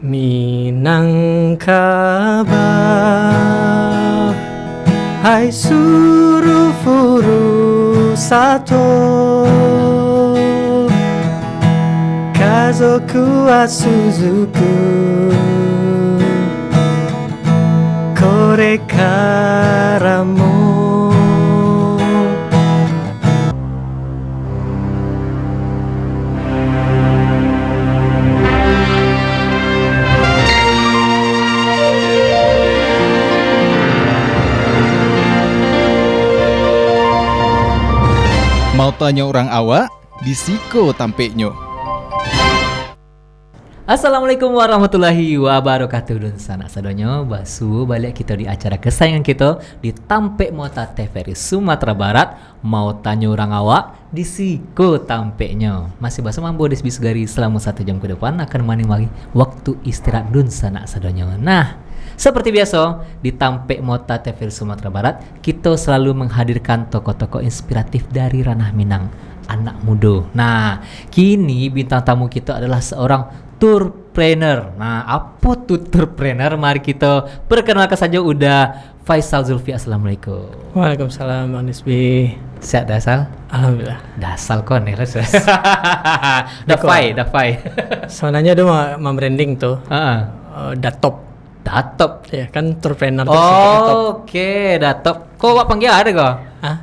Minangkabau hai suru furusato Kazoku wa suzuku Kore kara mo Mau tanya orang awak, disiko tampeknya. Assalamualaikum warahmatullahi wabarakatuh. Dan sanak sadonyo basu balik kita di acara kesayangan kita di Tampek Mota TVRI Sumatera Barat. Mau tanya orang awak, disiko tampeknya. Masih basu mampu disbisgari selama 1 jam ke depan akan menemani waktu istirahat dun sanak sadonyo. Nah, seperti biasa, di Tampek Mota TVRI Sumatera Barat, kita selalu menghadirkan tokoh-tokoh inspiratif dari ranah Minang, anak muda. Nah, kini bintang tamu kita adalah seorang tourpreneur. Nah, apa tuh tourpreneur? Mari kita perkenalkan saja udah Faisal Zulfi. Assalamualaikum. Waalaikumsalam Bang Nisbi. Sehat Dasal? Alhamdulillah. Dasal kon ya. Dafai. Soalnya dia mau branding tuh. Datop. Datop. Ya kan tourpreneur tuh Datop. Oke, Datop. Kok wak panggil ada kok?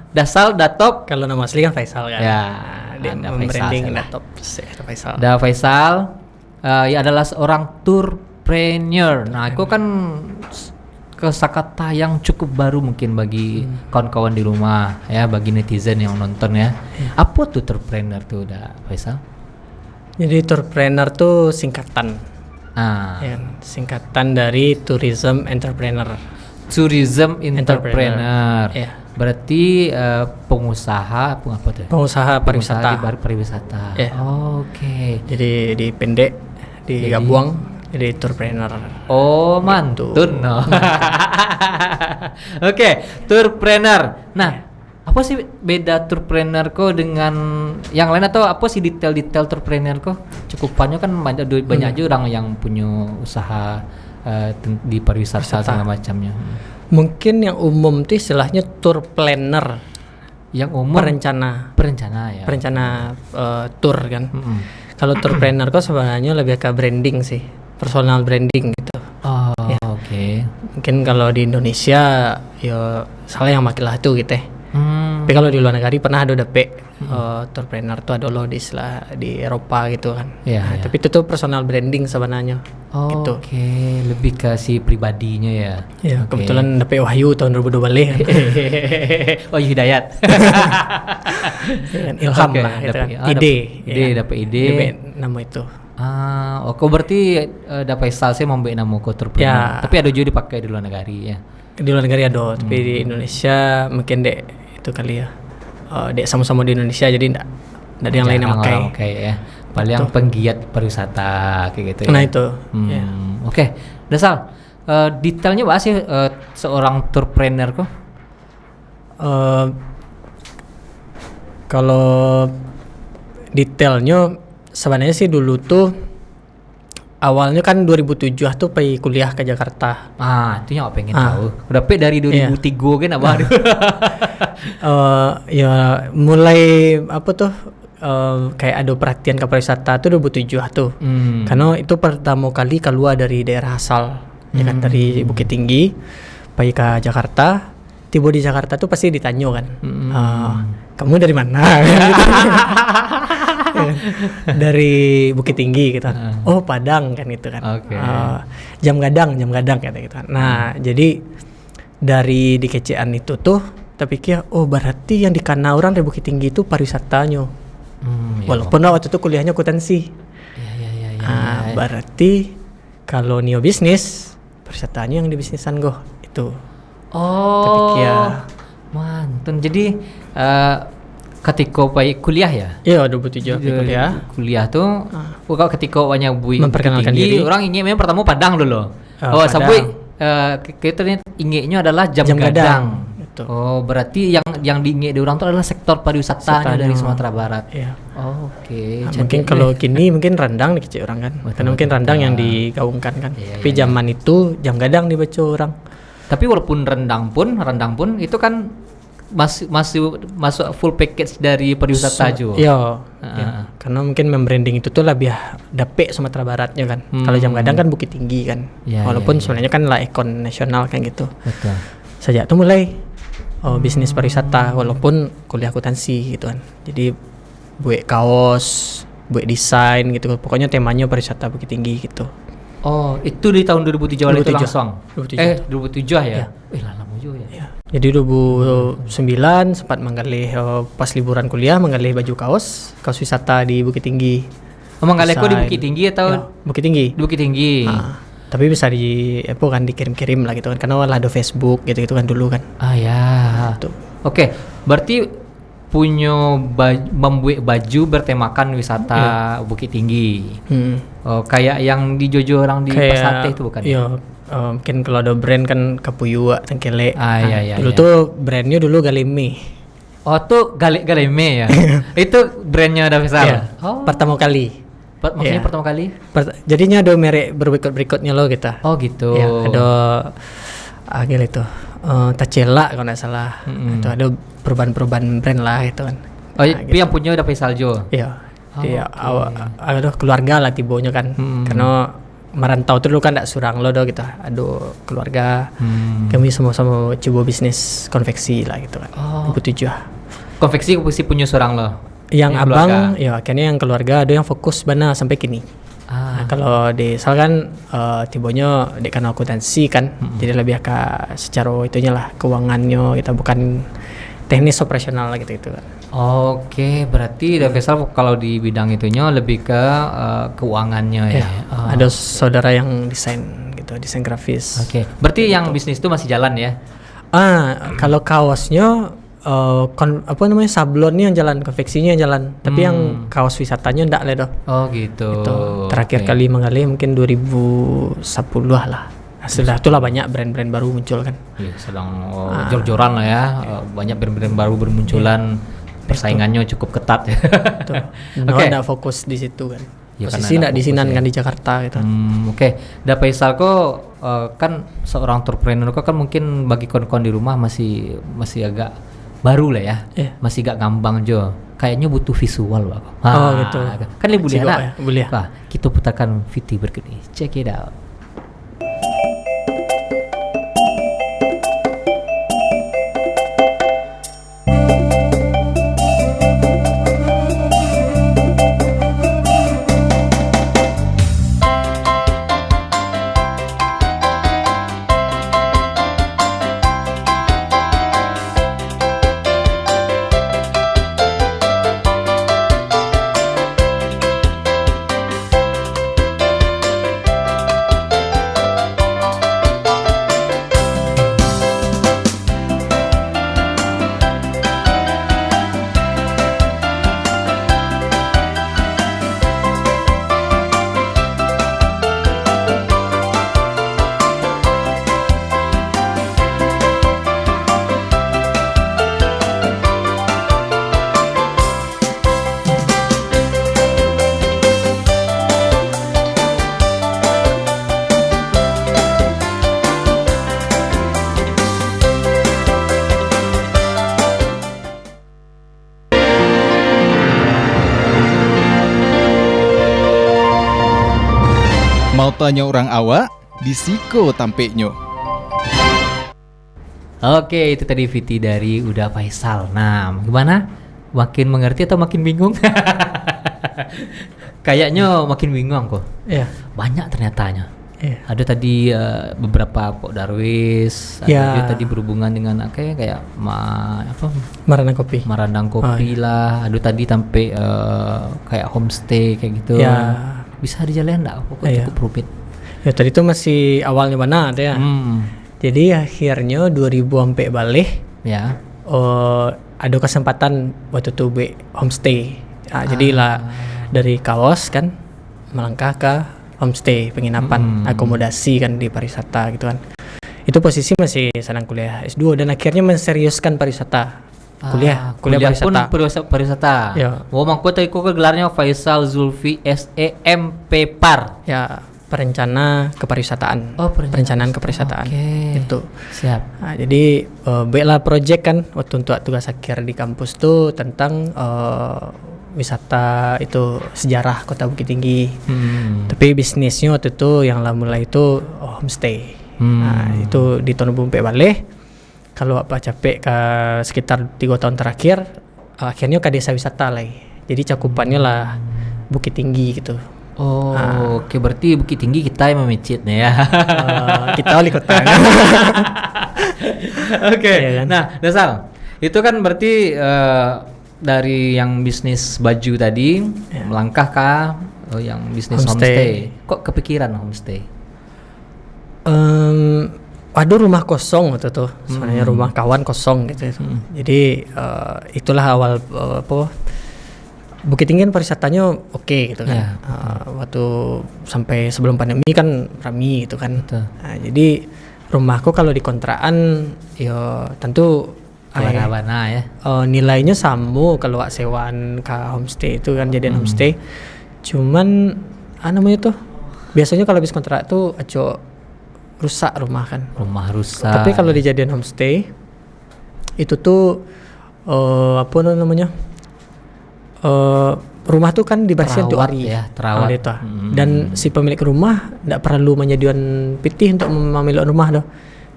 Dasal, Datop. Kalau nama asli kan Faisal kan. Ya, dia ada branding Faisal. Datop. Faisal. Da Faisal ya adalah seorang tourpreneur. Nah, aku kan kosakata yang cukup baru mungkin bagi kawan-kawan di rumah ya, bagi netizen yang nonton ya. Apa tuh tourpreneur tuh, Da Faisal? Jadi tourpreneur tuh singkatan. Ya, singkatan dari tourism entrepreneur. Tourism entrepreneur. Ya. Berarti pengusaha apa tuh? Pengusaha pariwisata. Pariwisata. Ya. Oke. Jadi dipendek, digabung jadi tourpreneur. Oh, mantun. No. Oke, tourpreneur. Nah, apa sih beda tourpreneur ko dengan yang lain, atau apa sih detail-detail tourpreneur ko? Cukupannya kan banyak aja orang yang punya usaha di pariwisata segala macamnya. Mungkin yang umum tuh istilahnya tour planner. Yang umum perencana ya. Perencana tour kan. Kalau tourpreneur kok sebenarnya lebih ke branding sih, personal branding gitu. Oh, ya. Oke. Mungkin kalau di Indonesia ya salah yang makilah tuh gitu. Tapi kalau di luar negeri pernah ada tourpreneur tuh ada loh di Eropa gitu kan. Ya. Tapi itu tuh personal branding sebenarnya. Gitu. Oke, lebih ke si pribadinya ya. Ya, kebetulan dapet Wahyu tahun 2020 kan. Wahyu Hidayat. Ilham lah gitu kan. Dapet ide. Dapet nama itu. Kok berarti dapat Faisal sih membeli nama tourpreneur. Tapi ada juga dipakai di luar negeri ya. Di luar negeri ada, tapi di Indonesia mungkin itu kali ya. Dek sama-sama di Indonesia jadi enggak ada yang lain yang pakai ya. Paling yang penggiat pariwisata kayak gitu ya. Nah itu. Oke. Dasal, detailnya apa sih seorang tourpreneur kok? Kalau detailnya sebenarnya sih dulu tuh awalnya kan 2007 tuh pergi kuliah ke Jakarta. Itu yang pengen tahu. Udah dari 2003 kan apa? Ya mulai apa tuh kayak ada perhatian ke pariwisata tuh 2007 tuh. Karena itu pertama kali keluar dari daerah asal, ya kan, dari Bukit Tinggi pergi ke Jakarta. Tiba di Jakarta tuh pasti ditanya kan, kamu dari mana? Dari Bukit Tinggi gitu. Oh, Padang kan gitu kan. Jam gadang kata gitu kan. Nah, jadi dari dikecean itu tuh kita pikir, oh berarti yang dikena orang dari Bukit Tinggi itu pariwisatanya. Walaupun waktu itu kuliahnya akuntansi. Berarti kalau neo bisnis, pariwisatanya yang di bisnisan gue itu. Mantun. Jadi ketika kuliah ya? Iya, 2007 kuliah. Kuliah tuh ketika banyak memperkenalkan diri. Orang ingin memang pertama Padang dulu. Padang. Sabui kita inginnya adalah jam gadang. Itu. gitu. Oh, berarti yang diingat di orang tuh adalah sektor pariwisatanya dari Sumatera Barat. Iya. Oh, oke. Nah, mungkin kalau kini mungkin rendang nih kecil orang kan. Betul, Karena mungkin betul, rendang betul. yang digaungkan kan. Iya, Tapi iya, zaman itu jam gadang dibaca orang. Tapi walaupun rendang pun itu kan masuk full package dari pariwisata juga. Iya. Iya. Karena mungkin membranding itu tuh lebih dapet Sumatera Baratnya kan. Kalau jam gadang kan Bukit Tinggi kan. Iya, Walaupun iya, iya. sebenarnya kan lah ikon nasional kan gitu. Betul. Sejak itu mulai bisnis pariwisata walaupun kuliah akuntansi gitu kan. Jadi buat kaos, buat desain gitu. Pokoknya temanya pariwisata Bukit Tinggi gitu. Oh, itu di tahun 2007 itu 2007. langsung. 2007. 2007 ya. Iya. Lama juga ya. Ya. Jadi 2009 sempat menggalih pas liburan kuliah menggalih baju kaos wisata di Bukit Tinggi. Emang Galeko di Desain. Bukit Tinggi atau Ya, Bukit Tinggi. di Bukit Tinggi? Tapi bisa kan dikirim-kirim lah gitu kan karena ada Facebook gitu kan dulu kan. Ah ya. Tuh. Oke, berarti punya membuat baju bertemakan wisata Bukit Tinggi. Oh, kayak yang di Jojo orang di Pasate itu bukan? Iya. Mungkin kalau ada brand kan Kapuyua, Tengkele. Iya. Dulu tuh brandnya dulu Galime. Oh, tuh Galeme ya. Itu brandnya Davisal. Iya. Oh. Pertama kali. Maksudnya Iya. pertama kali? Jadinya ada merek berikutnya loh kita. Oh, gitu. Ya, ada agil itu Tacela kalau nggak salah. Itu ada perubahan-perubahan brand lah gitu kan. Oh, Nah, itu yang punya Davisal Jo. Iya. Oh, Iya, oke. ada keluarga lah tibonya kan. Karena merantau tuh dulu kan nggak surang lo do gitu. Aduh keluarga. Kami sama-sama coba bisnis konveksi lah gitu kan. Oh. 2007. Konveksi punya seorang lo. Yang Yang abang keluarga. ya akhirnya yang keluarga ada yang fokus bana sampai kini. Nah, kalau di Sal kan tibonya di kanal akuntansi kan. Jadi lebih ke secara itunya lah keuangannya kita bukan teknis operasional lah gitu kan. Oke, berarti Davisal kalau di bidang itunya lebih ke keuangannya ya. Oh. Ada saudara yang desain gitu, desain grafis. Oke, berarti yang bisnis itu masih jalan ya? Kalau kaosnya sablonnya yang jalan, konveksinya yang jalan. Tapi yang kaos wisatanya enggak lah doh. Oh gitu. Itu terakhir Oke. kali mengalih mungkin 2010 lah. Nah, setelah itulah banyak brand-brand baru muncul kan. Iya, sedang jor-joran lah ya. Banyak brand-brand baru bermunculan. Persaingannya cukup ketat ya. Tuh. Oke. Enggak fokus di situ kan. Ya, Posisi karena enggak di fokus Sinan ya. kan di Jakarta gitu. Oke, Davisal kok kan seorang entrepreneur kok kan mungkin bagi kawan-kawan di rumah masih agak baru lah ya. Iya. Masih gak ngambang jo. Kayaknya butuh visual Pak. Oh, gitu. Kan boleh Sigo, nak. ya, boleh. Wah, kita putarkan VT berikut ini. Check it out. Mau tanya orang awak, disiko tampeknya. Oke, itu tadi VT dari Uda Faisal. Nah, gimana? Makin mengerti atau makin bingung? Kayaknya makin bingung kok. Iya. Banyak ternyatanya. Iya. Ada tadi beberapa Pok Darwis, ada Ya. juga tadi berhubungan dengan kayak Marana Kopi. Marandang kopi lah. Ada tadi sampai kayak homestay kayak gitu. Ya. Bisa dijalanin enggak? Pokoknya Iya. cukup rumit. Ya tadi tuh masih awalnya mana ada ya. Jadi akhirnya 2000 sampai balik Ya. ada kesempatan waktu itu buat homestay. Jadilah dari kaos kan melangkah ke homestay, penginapan, akomodasi kan di pariwisata gitu kan. Itu posisi masih sedang kuliah S2 dan akhirnya menseriuskan pariwisata. Kuliah pun pariwisata. pariwisata. Ya. Mangko tadi ku gelarnya Faisal Zulfi SEMP Par. Ya, perencana kepariwisataan. Perencanaan kepariwisataan. Itu. Siap. Nah, jadi baiklah project kan waktu untuk tugas akhir di kampus tuh tentang wisata itu sejarah Kota Bukit Tinggi. Tapi bisnisnya waktu itu yang lah mulai itu homestay. Nah, itu di Tono Bumpek Baleh. Kalau apa capek ke sekitar 3 tahun terakhir, akhirnya ke desa wisata lagi. Jadi cakupannya lah Bukit Tinggi gitu. Oke, berarti Bukit Tinggi kita yang memicit nih ya. Kita wali kota. Oke. Ya kan? Nah, Dasal, itu kan berarti dari yang bisnis baju tadi melangkah ke yang bisnis homestay. Kok kepikiran homestay? Aduh, rumah kosong waktu itu. Sebenarnya rumah kawan kosong gitu. Jadi itulah awal Bukit Tinggi kan pariwisatanya oke gitu kan. Waktu sampai sebelum pandemi kan rame gitu kan. Nah, jadi rumahku kalau di kontrakan ya tentu Abana ya. Nilainya sama kalau sewaan ke homestay itu kan jadian homestay. Cuman namanya tuh biasanya kalau habis kontrak tuh rusak rumah kan. Rumah rusak. Tapi kalau dijadian homestay itu tuh apa namanya? Rumah tuh kan dibersihin tuh hari ya, terawat. Dan si pemilik rumah tidak perlu menyediakan pitih untuk memiliki rumah doh.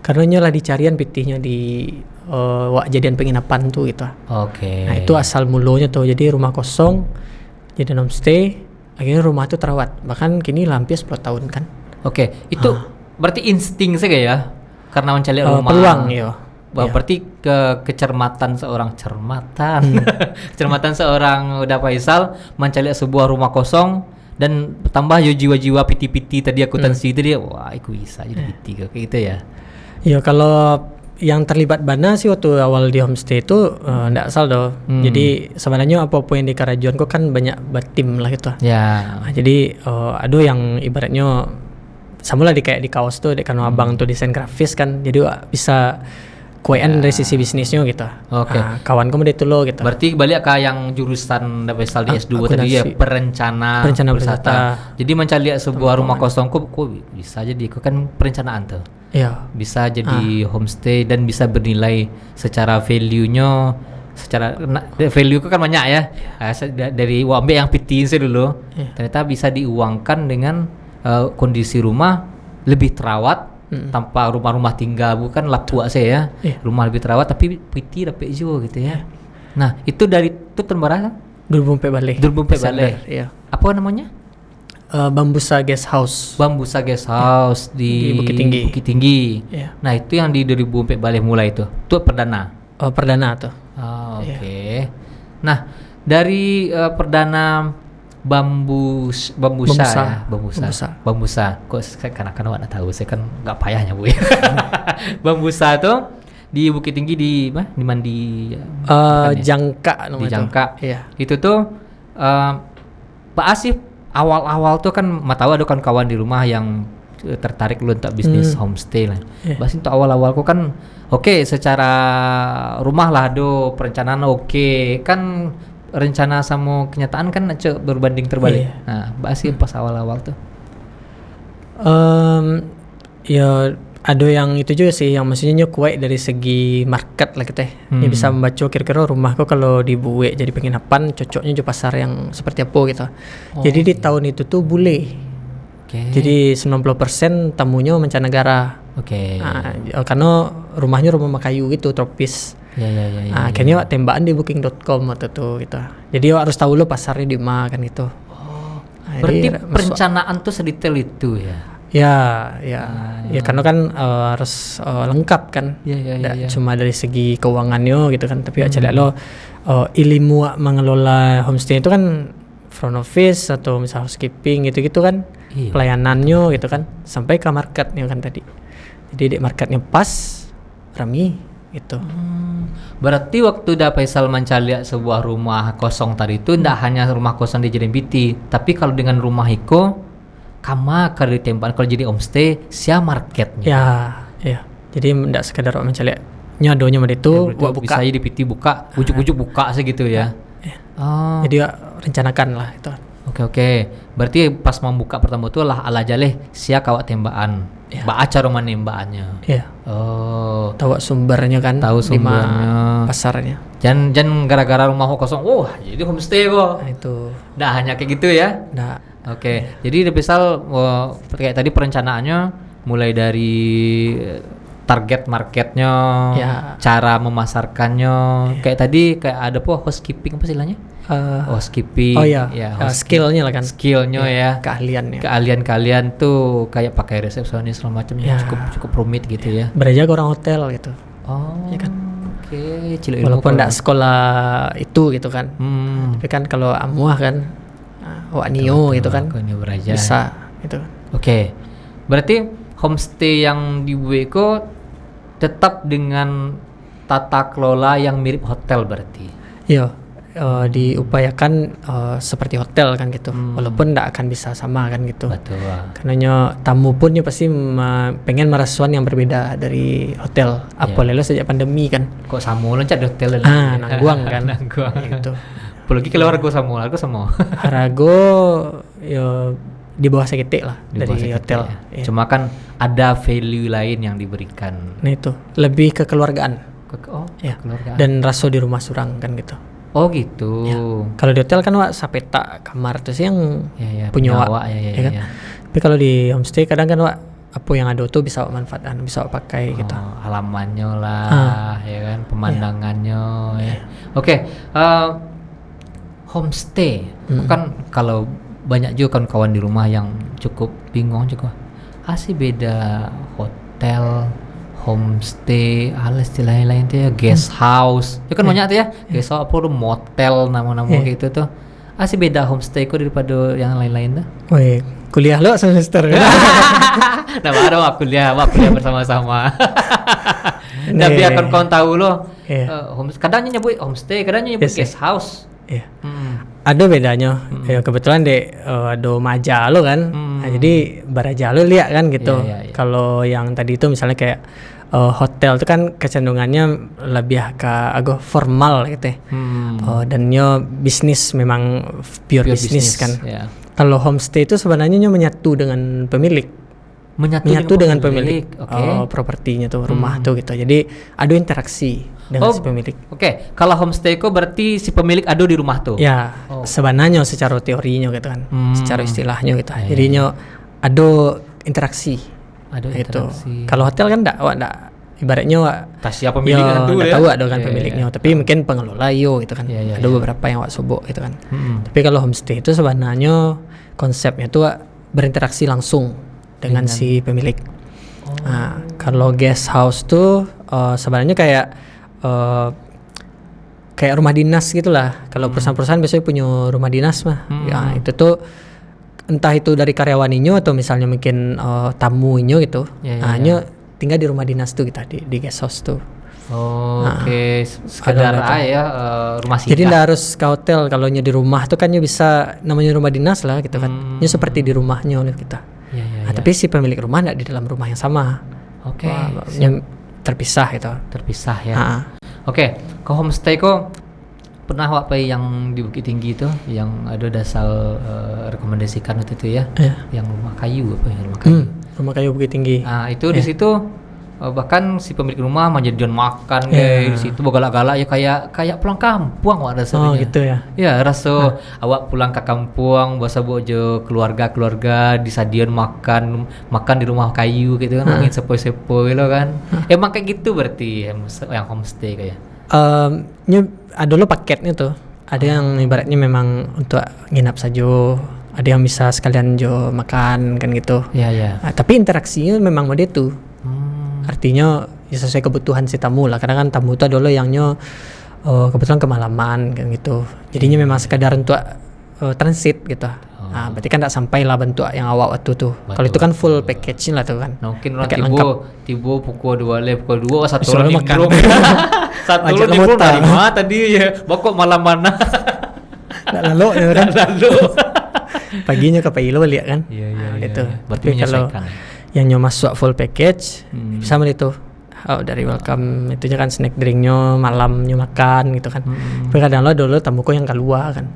Karena lah dicarian pitihnya di jadian penginapan tuh gitu. Oke. Nah, itu asal mulanya tuh. Jadi rumah kosong jadian homestay, akhirnya rumah tuh terawat. Bahkan kini hampir 10 tahun kan. Oke, itu berarti insting saja ya, karena mencari rumah. Peluang ya. Berarti kecermatan seorang kecermatan seorang udah Faisal mencari sebuah rumah kosong dan tambah jiwa-jiwa piti-piti tadi akuntansi itu dia, wah aku bisa jadi piti kayak gitu ya. Ya kalau yang terlibat Bana sih waktu awal di homestay itu ndak asal doh. Jadi sebenarnya apa-apa yang di Karajuan kok kan banyak tim lah gitu. Ya. Nah, jadi ada yang ibaratnya sama lah kayak di kaos tuh di Kano Abang tuh desain grafis kan. Jadi bisa kuean dari sisi bisnisnya gitu. Oke. Kawan kamu itu lo gitu. Berarti balik ke yang jurusan Faisal di S2 tadi ya, perencana wisata. Jadi mencari sebuah rumah kosong kok bisa jadi kan perencanaan tuh. Iya. Bisa jadi homestay dan bisa bernilai secara value-nya, secara value kan banyak ya. Dari uang yang pitin sih dulu. Ternyata bisa diuangkan dengan kondisi rumah lebih terawat. Tanpa rumah-rumah tinggal bukan lapua saya ya. Rumah lebih terawat tapi piti dapat juga gitu ya. Nah, itu dari itu tembarang Durbumpe Baleh. Iya. Apa namanya? Bambusa Guest House. Bambusa Guest House di Bukit Tinggi. Iya. Nah, itu yang di 2004 Baleh mulai itu. Itu perdana. Perdana tuh. Oke. Nah, dari perdana Bambusa. Kok kanak-kanak nggak tahu, saya kan nggak payahnya bu. Bambusa tuh di Bukit Tinggi di mana di Jangka namanya. Di Jangka. Iya. Itu tuh Pak Asif awal-awal tuh kan tahu ada kan kawan di rumah yang tertarik lu untuk bisnis homestay lah. Bahas itu awal-awal kok kan oke, secara rumah lah perencanaan oke. Kan rencana sama kenyataan kan berbanding terbalik. Nah, bahas pas awal-awal tuh. Ya ada yang itu juga sih, yang maksudnya kuat dari segi market lah kita. Ya bisa membaca kira-kira rumahku kalau dibuat jadi penginapan cocoknya di pasar yang seperti apa gitu. Jadi di tahun itu tuh bule. Jadi 90% tamunya mancanegara. Nah, karena rumahnya rumah kayu gitu, tropis. Akhirnya tembakan di booking.com waktu itu gitu. Jadi harus tahu lo pasarnya di mana kan gitu. Nah, berarti perencanaan tuh sedetail itu ya. Ya karena kan harus lengkap kan. Cuma dari segi keuangannya gitu kan, tapi aja lo ilmu mengelola homestay itu kan front office atau misal housekeeping gitu-gitu kan. Pelayanannya gitu kan sampai ke marketnya kan tadi. Jadi di marketnya pas rami itu. Berarti waktu Faisal mencari sebuah rumah kosong tadi itu tidak hanya rumah kosong di JDMPT, tapi kalau dengan rumah Hiko kama kalau ditembak kalau jadi homestay sia marketnya. Ya. Jadi ndak sekadar wak mencari nyadonya mah itu wak buka. Bisa aja di PT buka, ujuk-ujuk buka segitu ya. Oh. Jadi wak rencanakan lah itu. Oke. Berarti pas membuka pertama itu lah ala jaleh siak awak tembakan. Baca rumah nembakannya. Iya. Oh. Tahu sumbernya kan. Tahu sumbernya. Pasarnya. Jangan gara-gara rumah kosong. Wah, jadi homestay kok. Nah itu. Nah, hanya kayak gitu ya. Nah. Oke. Jadi misal kayak tadi perencanaannya mulai dari target marketnya, cara memasarkannya. Kayak tadi kayak ada housekeeping apa istilahnya? Housekeeping. Oh iya. Skillnya lah kan. Skillnya ya. Keahlian kalian tuh kayak pakai resepsionis segala macamnya cukup rumit gitu ya. Beraja ke orang hotel gitu. Oh. Ya kan. Oke. Walaupun enggak sekolah itu gitu kan. Tapi kan kalau amuah kan wak nio gitu kan. Bisa gitu. Oke. Berarti homestay yang di Bueko tetap dengan tata kelola yang mirip hotel berarti. Iya, diupayakan seperti hotel kan gitu. Walaupun tidak akan bisa sama kan gitu. Betul. Karena tamu pun pasti pengen merasuan yang berbeda dari hotel. Apalagi sejak pandemi kan. Kok sama loncat di hotel nangguang kan. Nangguang. Gitu. Apalagi kalau harga sama, Harago di bawah seketik lah di dari hotel. Ya. Cuma kan ada value lain yang diberikan. Nah itu lebih ke kekeluargaan. Kekeluargaan. Dan raso di rumah surang kan gitu. Oh gitu. Ya. Kalau di hotel kan wak sapeta kamar tuh sih yang punya wak. Kan? Tapi kalau di homestay kadang kan wak apa yang ada tuh bisa wak manfaatkan, bisa wak pakai gitu. Halamannya lah, ya kan, pemandangannya. Ya. Oke. Homestay. Kan kalau banyak juga kawan-kawan di rumah yang cukup bingung juga. Sih beda hotel, homestay, istilahnya lain tuh ya, guest house. Itu kan banyak tuh ya. Guest house apa motel nama-nama gitu tuh. Sih beda homestay kok daripada yang lain-lain tuh. Woi, kuliah lo semester. Nah, baru kuliah bersama-sama. Dan biar kawan tahu lo. Kadangnya nyebut homestay, kadangnya nyebut guest house. Iya. Ada bedanya. Ya kebetulan ada majalo kan. Nah, jadi barajalo lihat kan gitu. Kalau yang tadi itu misalnya kayak hotel itu kan kecenderungannya lebih ke agak formal gitu ya. Dan nyo bisnis memang pure bisnis kan. Kalau homestay itu sebenarnya nyo menyatu dengan pemilik. Menyatu dengan pemilik propertinya tuh, rumah tuh gitu. Jadi ada interaksi dengan si pemilik. Oke. Kalau homestay kok berarti si pemilik ada di rumah tuh. Ya, sebenarnya secara teorinya gitu kan. Secara istilahnya gitu. Jadinya ada interaksi. Ada interaksi. Kalau hotel kan enggak ibaratnya siapa pemiliknya tuh ya. Tahu ada kan pemiliknya, tapi mungkin pengelola gitu kan. Ada beberapa yang sobok gitu kan. Tapi kalau homestay itu sebenarnya konsepnya tuh berinteraksi langsung dengan si pemilik. Nah, kalau guest house tuh sebenarnya kayak rumah dinas gitulah. Kalau perusahaan-perusahaan biasanya punya rumah dinas mah. Ya, itu tuh entah itu dari karyawaninyo atau misalnya mungkin tamuinyo gitu. Nyo tinggal di rumah dinas tuh kita di guest house tuh. Oke. Sekedar rumah singgah. Jadi nggak harus ke hotel. Kalau di rumah tuh kan bisa namanya rumah dinas lah gitu kan. Nyo seperti di rumahnya kita. Tapi si pemilik rumah nggak di dalam rumah yang sama. Oke. Terpisah gitu. Terpisah ya. Oke. Ke homestay kok pernah apa yang di Bukit Tinggi itu yang ada dasar rekomendasikan waktu itu ya? Yang rumah kayu apa ya, rumah kayu. Rumah kayu Bukit Tinggi. Nah, itu di situ bahkan si pemilik rumah menjadikan makan di situ galak-galak ya kayak pulang kampung awak rasanya. Oh gitu ya. Ya rasa awak pulang ke kampung bahasa bojo keluarga disadian makan di rumah kayu gitu kan, angin sepoi-sepoi lo kan. Emang kayak gitu berarti yang homestay kayak. Ada lo paketnya tuh. Ada yang ibaratnya memang untuk nginap saja. Ada yang bisa sekalian jo makan kan gitu. Iya. Tapi interaksinya memang mode itu. Artinya ya sesuai kebutuhan si tamu lah. Karena kan tamu itu adalah yangnya kebetulan kemalaman kan gitu. Jadinya memang sekadar untuk transit gitu. Nah, berarti kan tidak sampai lah bentuk yang awak waktu tuh. Kalau itu kan full package lah tuh kan. Mungkin orang tiba pukul 2 satu orang nimbrung. Satu orang nimbrung dari mana tadi ya? Bokok malam mana? Lalu ya kan. Paginya ke Pailo lihat kan. Iya. Gitu. Berarti tapi kalau yang masuk full package sama itu dari welcome itunya kan snack drinknya malamnya makan gitu kan. Tapi kadang lo dulu tamuku yang keluar kan.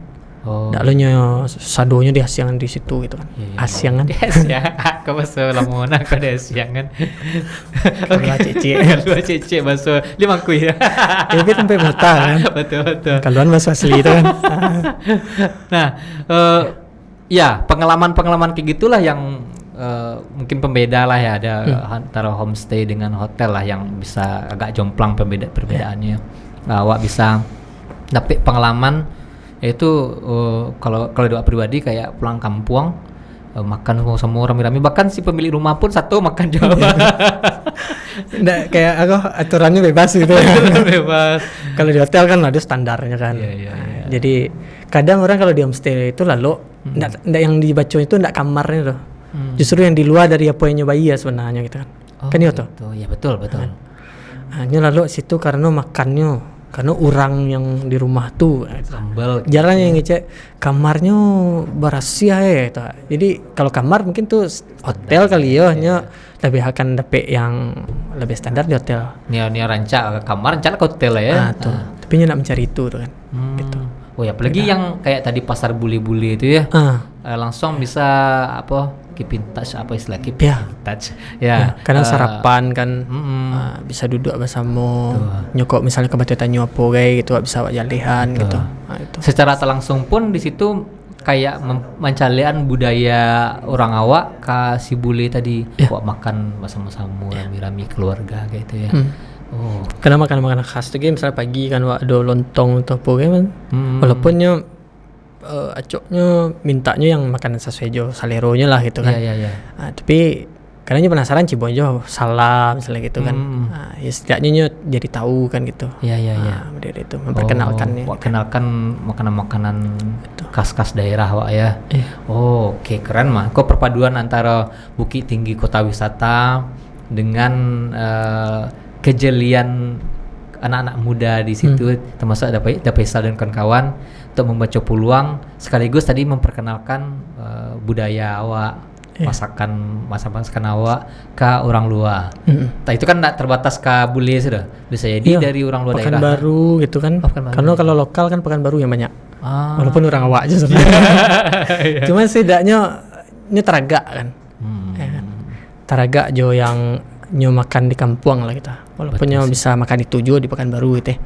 Ndak lo nyo sadonya di asiangan di situ gitu kan. Asiangan. Ya, aku masuk lamun aku ada asiangan. Kalau cece masuk limangku ya. Tapi sampai muta kan. Betul. Kaluan bahasa asli itu kan. Nah, ya pengalaman kayak gitulah yang mungkin pembeda lah ya, ada antara homestay dengan hotel lah yang bisa agak jomplang perbedaannya. Awak bisa dapet pengalaman itu kalau di awak pribadi kayak pulang kampung makan semua rame-rame, bahkan si pemilik rumah pun satu makan jauh. Nggak kayak aku aturannya bebas gitu. Bebas. Kalau di hotel kan ada standarnya kan. Iya. Jadi kadang orang kalau di homestay itu lalu nggak yang dibaca itu nggak kamarnya tuh. Justru yang di luar dari apa yang nyobai ya sebenarnya gitu kan. Kan itu tuh. Ya betul. Hanya lalu situ karena makannya karena orang yang di rumah tuh sambal jarang yang ngecek kamarnya berasia ya itu. Jadi kalau kamar mungkin tuh hotel kali ya, hanya lebih akan dapet yang lebih standar di hotel. Nia rancak kamar rancak ke hotel lah ya. Tuh. Tapi nya nak mencari itu tuh kan. Gitu. Oh ya, apalagi yang kayak tadi pasar bule-bule itu ya. Langsung bisa keep in touch, istilah keep in touch ya. Kadang sarapan kan bisa duduk bersama nyokok misalnya ke batu tanyo apa kayak gitu bisa jalihan gitu. Itu. Secara tak langsung pun di situ kayak mencalian budaya orang awak ke si bule tadi, makan bersama-sama rami-rami keluarga gitu ya. Karena makanan khas tuh misalnya pagi kan ada lontong atau apa kan. Walaupunnya acoknya mintanya yang makanan sesuai jo saleronya lah gitu kan. Iya. Tapi kadangnya penasaran cibo jo salah misalnya gitu kan. Ya setidaknya jadi tahu kan gitu. Iya. Dari itu memperkenalkannya. Kenalkan makanan-makanan khas-khas daerah wak ya. Oke, keren mah. Kok perpaduan antara Bukit Tinggi kota wisata dengan kejelian anak-anak muda di situ, termasuk ada Faisal dan kawan-kawan untuk membaca peluang sekaligus tadi memperkenalkan budaya awak, masakan awak ke orang luar. Itu kan tidak terbatas ke bule sudah, bisa jadi dari orang luar daerah. Pekanbaru gitu kan. Karena kalau lokal kan Pekanbaru yang banyak. Walaupun orang awak aja sebenarnya. Cuma setidaknya teraga kan. Teraga jo yang makan di kampung lah kita. Walaupun bisa makan itu juga di Pekanbaru gitu ya.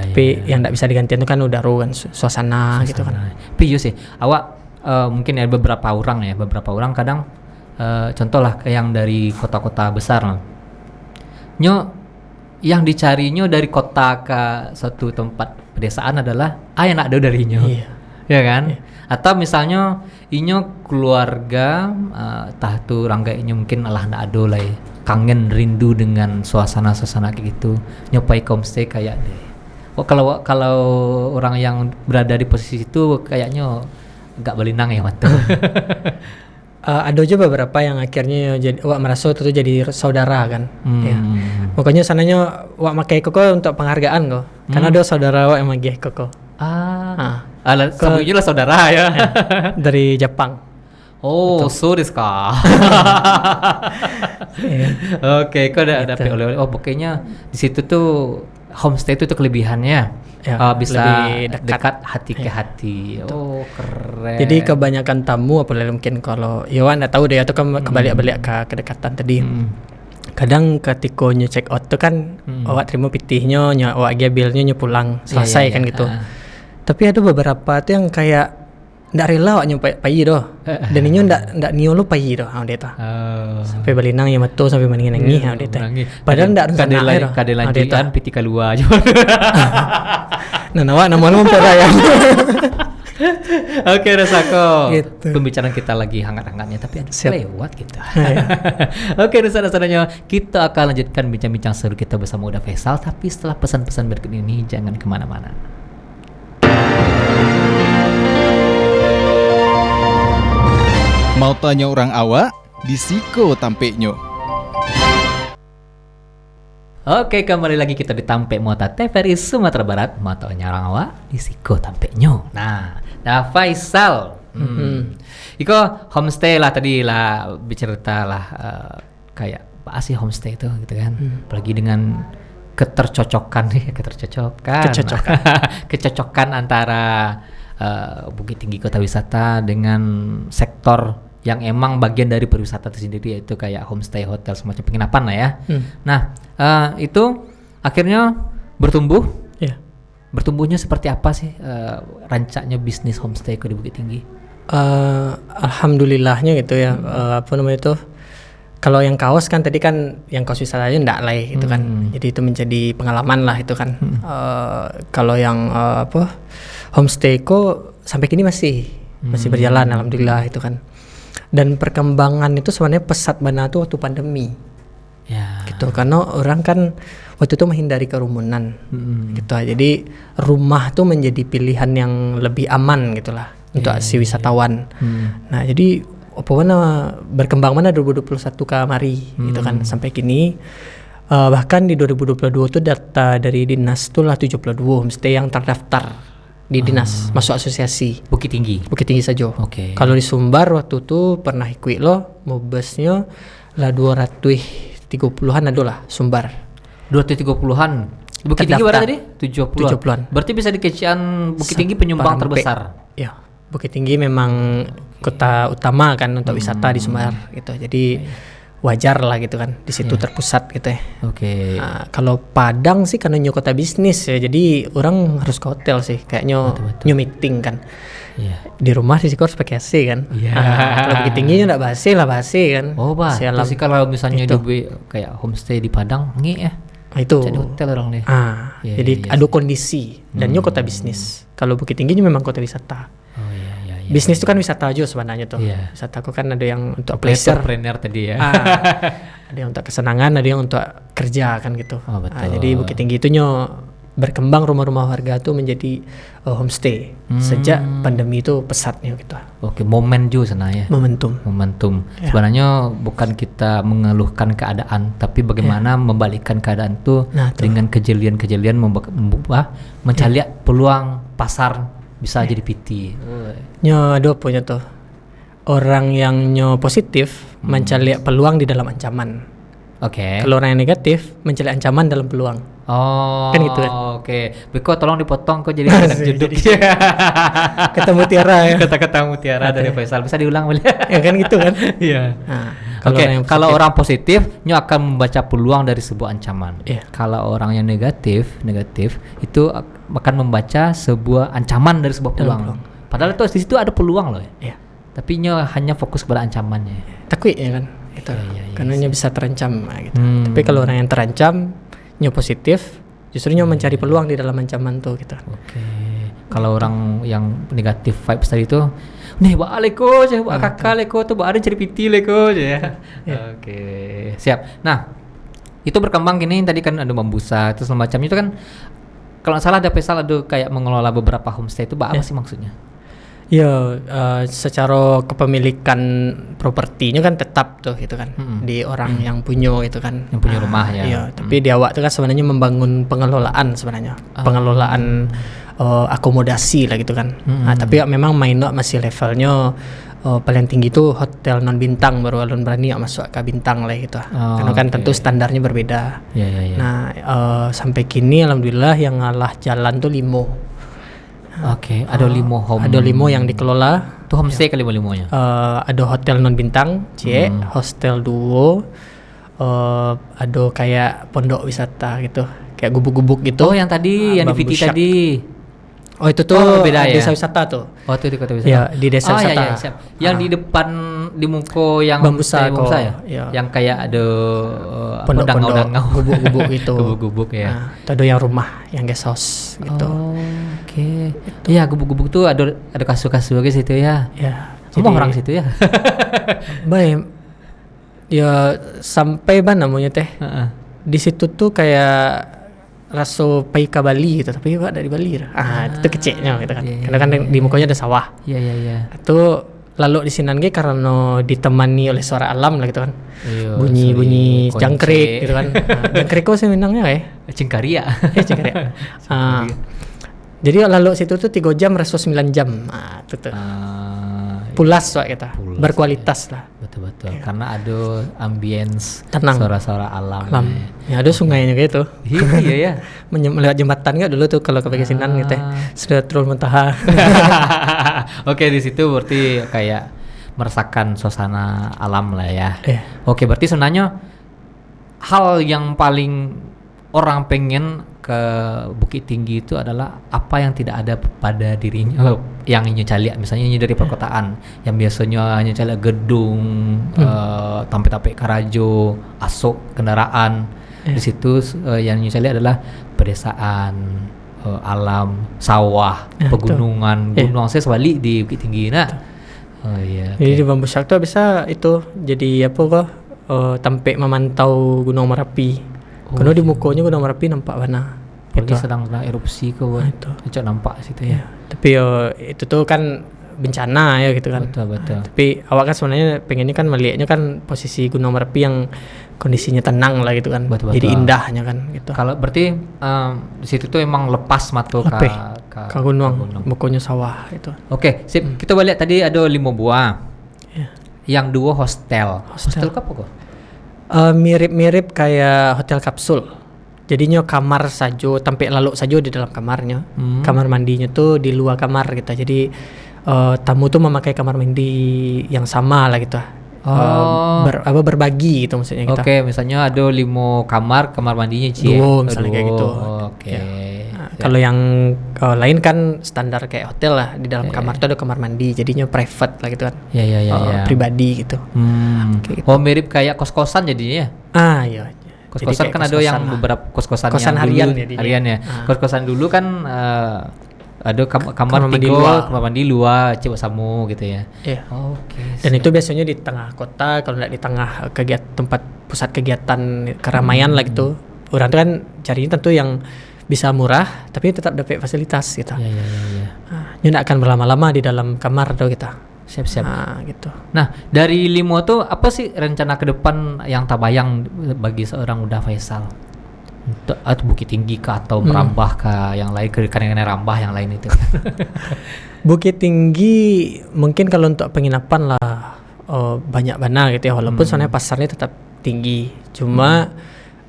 Tapi yang tidak bisa digantikan itu kan udara kan, suasana gitu kan. Tapi sih, awak mungkin ada beberapa orang kadang contoh lah yang dari kota-kota besar lah. Yang dicarinya dari kota ke suatu tempat pedesaan adalah yang nak ada darinya. Ya kan? Atau misalnya keluarga tahtu rangga mungkin Allah nak ada lah ya. Kangen rindu dengan suasana kayak gitu, nyopai homestay kayak deh. Kalau orang yang berada di posisi itu kayaknya agak belinang ya mata. Ada juga beberapa yang akhirnya jadi merasa itu jadi saudara kan. Pokoknya sananya makai koko untuk penghargaan kok. Karena ada saudara yang makai koko. Sebelumnya lah saudara ya. Dari Jepang. So desu ka. Oke, kok ada oleh-oleh. Pokoknya di situ tuh homestay itu kelebihannya bisa dekat hati ke hati. Keren. Jadi kebanyakan tamu apalagi mungkin kalau Yohan enggak tahu deh atau kebalik-balik ke kedekatan tadi. Kadang ketika check out tuh kan awak terima pitihnya, awak bilnya pulang selesai kan gitu. Tapi ada beberapa tuh yang kayak ndak rela awak nyampai pagi doh. Dan inyo ndak nio lu pagi doh dia ta. Sampai balinang ya metu sampai maning nangi dia ta. Padahal ndak rencana kade lanjutan piti keluar aja. Nah, nama lu memperaya. Oke, Rasako. Gitu. Pembicaraan kita lagi hangat-hangatnya tapi ada lewat kita. Oke, Rasa-rasanya kita akan lanjutkan bincang-bincang seru kita bersama Uda Faisal, tapi setelah pesan-pesan berikut ini jangan kemana-mana. Mau tanya orang awak, di Siko tampeknya. Oke, kembali lagi kita di Tampek Mota TVRI Sumatera Barat. Mau tanya orang awak, di Siko tampeknya. Nah, Faisal. Iko homestay lah tadi lah, bercerita lah kayak apa sih homestay itu gitu kan. Apalagi dengan kecocokan antara Bukit Tinggi Kota Wisata dengan sektor yang emang bagian dari pariwisata itu sendiri, yaitu kayak homestay, hotel, semacam penginapan lah ya. Nah, itu akhirnya bertumbuh. Yeah. Bertumbuhnya seperti apa sih rancaknya bisnis homestay di Bukit Tinggi? Alhamdulillahnya gitu ya. Apa namanya itu? Kalau yang kaos kan tadi kan yang kaos wisata aja enggak lah itu kan. Jadi itu menjadi pengalaman lah itu kan. Kalau yang homestay kok sampai kini masih berjalan alhamdulillah itu kan. Dan perkembangan itu sebenarnya pesat banget tuh waktu pandemi. Ya. Gitu karena orang kan waktu itu menghindari kerumunan. Gitu. Jadi rumah tuh menjadi pilihan yang lebih aman gitulah untuk si wisatawan. Nah, jadi berkembang mana 2021 kamari gitu kan sampai kini, bahkan di 2022 tuh data dari dinas tuh lah 72 homestay yang terdaftar di dinas masuk asosiasi Bukit Tinggi saja. Kalau di Sumbar waktu itu pernah ikut lo mobesnya lah 230-an ada lah Sumbar 230-an. Bukit Tinggi berapa tadi? 70-an. Berarti bisa dikecian Bukit Tinggi penyumbang terbesar. Ya, Bukit Tinggi memang kota utama kan untuk wisata di Sumbar gitu. Jadi wajar lah gitu kan di situ terpusat gitu ya. Nah, kalau Padang sih karena kota bisnis ya. Jadi orang harus ke hotel sih kayaknya new meeting kan. Di rumah sih harus pakai AC kan. Kalau Bukit Tinggi enggak AC kan. Oh, Pak. Terus kalau misalnya di kayak homestay di Padang ya. Itu jadi hotel orang deh. Jadi ada kondisi dan kota bisnis. Kalau Bukit Tinggi memang kota wisata. Bisnis itu kan wisata aja sebenarnya tuh. Wisata aku kan ada yang untuk pleasure, entrepreneur tadi ya. Ada yang untuk kesenangan, ada yang untuk kerja kan gitu. Betul. Jadi Bukit Tinggi itu berkembang rumah-rumah warga tuh menjadi homestay sejak pandemi itu pesatnya gitu. Momen juga sana ya. Momentum. Sebenarnya bukan kita mengeluhkan keadaan, tapi bagaimana membalikkan keadaan tuh dengan kejelian-kejelian mencari peluang pasar bisa jadi PT. Ada punya tuh orang yang positif mencari peluang di dalam ancaman. Kalau orang yang negatif mencari ancaman dalam peluang. Kan gitu kan. Beko tolong dipotong kok jadi jeduk. Kata mutiara ya. Kata mutiara dari Faisal bisa diulang boleh. Ya kan gitu kan. Iya. Kalau orang positif akan membaca peluang dari sebuah ancaman. Kalau orang yang negatif itu akan membaca sebuah ancaman dari sebuah peluang. Padahal itu di situ ada peluang loh ya. Tapi hanya fokus pada ancamannya. Takut ya kan. Itu. Karena bisa terancam gitu. Tapi kalau orang yang terancam positif justru mencari peluang di dalam ancaman tuh gitu. Kalau orang yang negatif vibes tadi itu balik kakak leko tuh ada cari piti leko aja ya. Siap. Nah, itu berkembang gini tadi kan ada Bambusa itu semacam itu kan. Kalau salah ada Faisal ada kayak mengelola beberapa homestay itu apa sih maksudnya? Secara kepemilikan propertinya kan tetap tuh gitu kan di orang yang punya itu kan, yang punya rumah ya. Tapi di awak tuh kan sebenarnya membangun pengelolaan sebenarnya. Pengelolaan akomodasi lah gitu kan. Tapi memang Mainok masih levelnya paling tinggi tuh hotel non bintang, baru alun berani masuk ke bintang lah gitu. Karena kan tentu standarnya berbeda. Nah, sampai kini alhamdulillah yang ngalah jalan tuh Limo. Ada Limo yang dikelola. Tuh homestay kali Limonya. Ada hotel non bintang, hostel duo. Ada kayak pondok wisata gitu, kayak gubuk-gubuk gitu. Yang tadi yang di VT tadi. Itu tuh beda ya. Desa wisata tuh. Itu di kota wisata. Ya, di desa wisata. Siap. Yang di depan di Muko yang Bambusa ya. Yang kayak ada pondok-pondok, gubuk-gubuk itu. Gubuk-gubuk ya. Itu ada yang rumah, yang guest house gitu. Iya, gubuk-gubuk tuh ada kasur-kasur ke situ ya. Semua orang situ ya. Baik. Ya sampai namanya teh. Di situ tuh kayak raso Paika Bali gitu, tapi juga dari Bali. Itu kecilnya gitu kan. Karena kan di mukanya ada sawah. Itu lalu di sinan karena ditemani oleh suara alam lah gitu kan. Bunyi jangkrik gitu kan. Jangkrik kok sih minangnya Cengkaria. Cengkaria. Jadi lalu situ tuh 3 jam reso 9 jam. Itu tuh. pulas Wak kita. Berkualitas lah. Betul. Karena ada ambience tenang, suara-suara alam. Ya ada sungainya gitu. Iya ya. Lewat jembatan nggak dulu tuh kalau ke Pegasinan gitu. Sidratul Muntaha. Oke, di situ berarti kayak merasakan suasana alam lah ya. Oke, berarti sebenarnya hal yang paling orang pengen ke Bukit Tinggi itu adalah apa yang tidak ada pada dirinya, yang Inyo caliak misalnya Inyo dari perkotaan yang biasanya Inyo caliak gedung, tampe-tampe karajo, asok kendaraan. Di situ yang Inyo caliak adalah pedesaan, alam, sawah, pegunungan, gunung saya sebalik di Bukit Tinggi nah. Jadi di Bambu Shark tuh bisa itu jadi apa kok tampe memantau Gunung Merapi. Karena di mukanya Gunung Merapi nampak warna. Pergi sedang erupsi ke itu nampak situ ya. Tapi itu tuh kan bencana ya gitu kan. Betul. Tapi awak kan sebenarnya pengennya kan melihatnya kan posisi Gunung Merapi yang kondisinya tenang lah gitu kan. Betul. Jadi indahnya kan gitu. Kalau berarti di situ tuh emang lepas mata ke gunung, mukanya sawah itu. Oke, sip. Kita balik tadi ada 5 buah. Yang 2 hostel. Hostel apa kok? Mirip-mirip kayak hotel kapsul. Jadinya kamar saja, tampil lalu saja di dalam kamarnya. Kamar mandinya tuh di luar kamar gitu. Jadi tamu tuh memakai kamar mandi yang sama lah gitu. Berbagi gitu maksudnya gitu. Oke, misalnya ada 5 kamar mandinya misalnya kayak gitu. Oke. Kalau yang lain kan standar kayak hotel lah, di dalam kamar tuh ada kamar mandi, jadinya private lah gitu kan. Pribadi gitu. Gitu. Mirip kayak kos-kosan jadinya. Iya. Kos-kosan kan ada yang beberapa kos-kosan yang harian ya. Kos-kosan dulu kan ada kamar mandi luar, coba samu gitu ya. Oke. Dan itu biasanya di tengah kota, kalau tidak di tengah tempat pusat kegiatan keramaian lah gitu. Orang tuh kan carinya tentu yang bisa murah tapi tetap dapat fasilitas gitu. Nggak akan berlama-lama di dalam kamar tuh kita. Siap. Gitu. Nah, dari 5 tuh apa sih rencana ke depan yang terbayang bagi seorang Uda Faisal? Untuk Bukit Tinggi kah atau merambah ke yang lain, ke rambah yang lain itu? Bukit Tinggi mungkin kalau untuk penginapan lah banyak mana gitu ya, walaupun soalnya pasarnya tetap tinggi. Cuma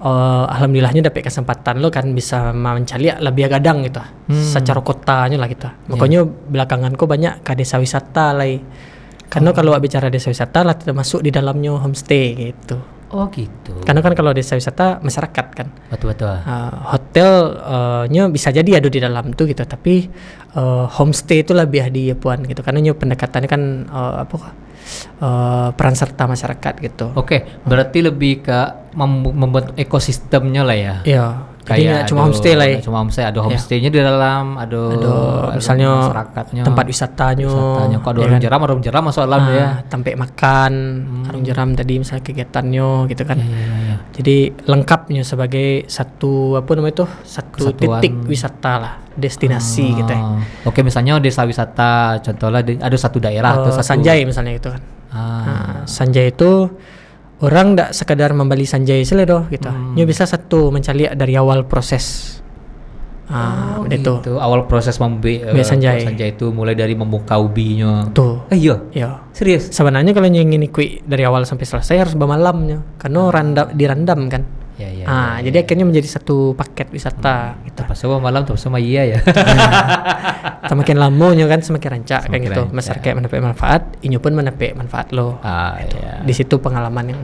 alhamdulillahnya dapat kesempatan lo kan bisa mencari lebih gadang gitu secara kotanya lah gitu. Makanya belakangan kok banyak ke desa wisata lah. Karena kalau bicara desa wisata lah termasuk di dalamnya homestay gitu. Oh gitu. Karena kan kalau desa wisata masyarakat kan. Betul. Hotelnya bisa jadi ada di dalam tuh gitu, tapi homestay itu lebih di puan gitu. Karena pendekatannya kan peran serta masyarakat gitu. Oke, berarti lebih ke membuat ekosistemnya lah ya. Iya. Kayak cuma homestay lah. Ada homestaynya di dalam, ada misalnya masyarakatnya, tempat wisatanya. Kok ada arung jeram masuk alam ya. Tempat makan, arung jeram tadi misalnya kegiatannya gitu kan. Iya. Jadi lengkapnya sebagai satu satu titik wisata lah, destinasi gitu ya. Oke, misalnya desa wisata, contohnya ada satu daerah atau Sanjay misalnya gitu kan. Sanjay itu orang tidak sekadar membeli Sanjay seledo gitu. Nyo bisa satu mencari dari awal proses. Gitu. Awal proses Sanjay itu mulai dari membuka ubinya. Tuh. Iya. Serius. Sebenarnya kalau ingin ikut dari awal sampai selesai harus bermalamnya, karena dirandam kan. Jadi akhirnya menjadi satu paket wisata gitu. Pas malam tuh sama ya. Semakin lamanya kan semakin rancak kayak gitu. Masyarakat mendapat manfaat, inyo pun mendapat manfaat lo. Gitu. Di situ pengalaman yang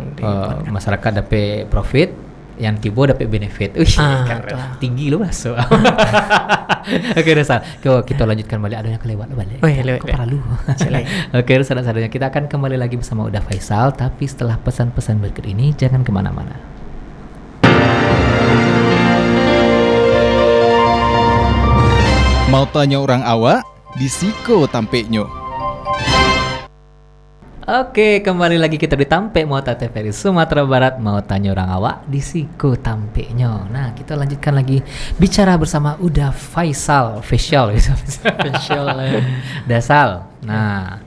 masyarakat dapat profit, yang tibo dapat benefit. Tinggi lo masuk. Oke, Rasa. Kita lanjutkan balik. Ada yang kelewat balik. Lewat. Parah lu. Oke, saudara-saudaranya, kita akan kembali lagi bersama Uda Faisal, tapi setelah pesan-pesan berikut ini, jangan kemana-mana. Mau tanya orang awak, di Siko tampeknya. Oke, kembali lagi kita di Tampe Mota TVRI Sumatera Barat. Mau tanya orang awak, di Siko tampeknya. Nah, kita lanjutkan lagi bicara bersama Uda Faisal, Facial Dasal. Nah,